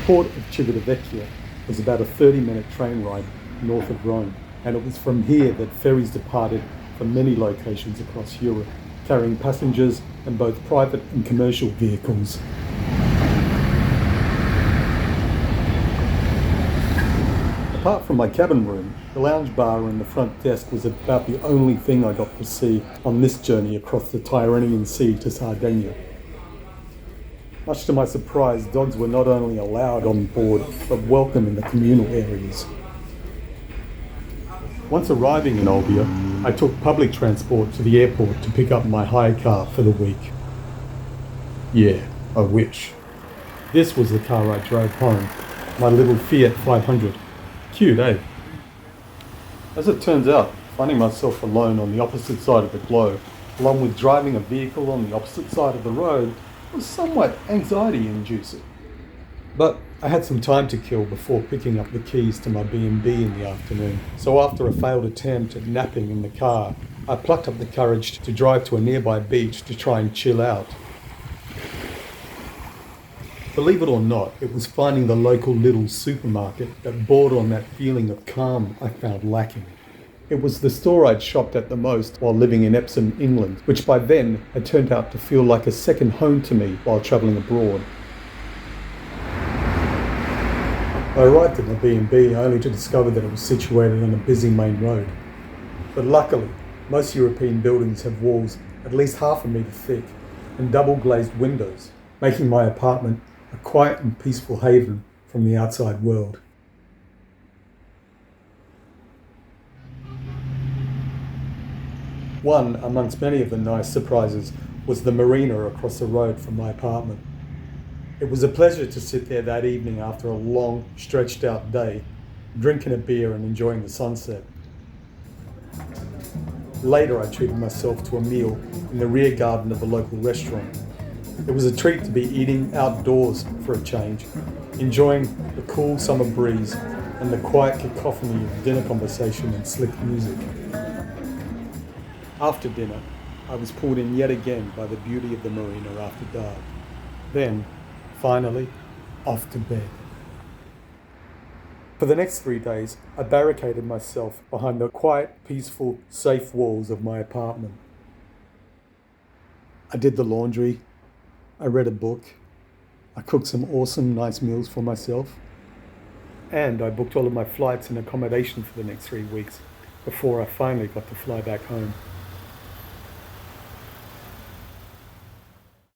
port of Civitavecchia was about a 30-minute train ride north of Rome, and it was from here that ferries departed from many locations across Europe, carrying passengers and both private and commercial vehicles. Apart from my cabin room, the lounge bar and the front desk was about the only thing I got to see on this journey across the Tyrrhenian Sea to Sardegna. Much to my surprise, dogs were not only allowed on board, but welcome in the communal areas. Once arriving in Olbia, I took public transport to the airport to pick up my hire car for the week. Yeah, I wish. This was the car I drove home, my little Fiat 500. Cute, eh? As it turns out, finding myself alone on the opposite side of the globe, along with driving a vehicle on the opposite side of the road, was somewhat anxiety-inducing. But I had some time to kill before picking up the keys to my B&B in the afternoon. So after a failed attempt at napping in the car, I plucked up the courage to drive to a nearby beach to try and chill out. Believe it or not, it was finding the local little supermarket that brought on that feeling of calm I found lacking. It was the store I'd shopped at the most while living in Epsom, England, which by then had turned out to feel like a second home to me while travelling abroad. I arrived at the B&B only to discover that it was situated on a busy main road. But luckily, most European buildings have walls at least half a metre thick and double glazed windows, making my apartment a quiet and peaceful haven from the outside world. One amongst many of the nice surprises was the marina across the road from my apartment. It was a pleasure to sit there that evening after a long, stretched out day, drinking a beer and enjoying the sunset. Later I treated myself to a meal in the rear garden of a local restaurant. It was a treat to be eating outdoors for a change, enjoying the cool summer breeze and the quiet cacophony of dinner conversation and slick music. After dinner, I was pulled in yet again by the beauty of the marina after dark. Then, finally, off to bed. For the next 3 days, I barricaded myself behind the quiet, peaceful, safe walls of my apartment. I did the laundry. I read a book, I cooked some awesome, nice meals for myself, and I booked all of my flights and accommodation for the next 3 weeks before I finally got to fly back home.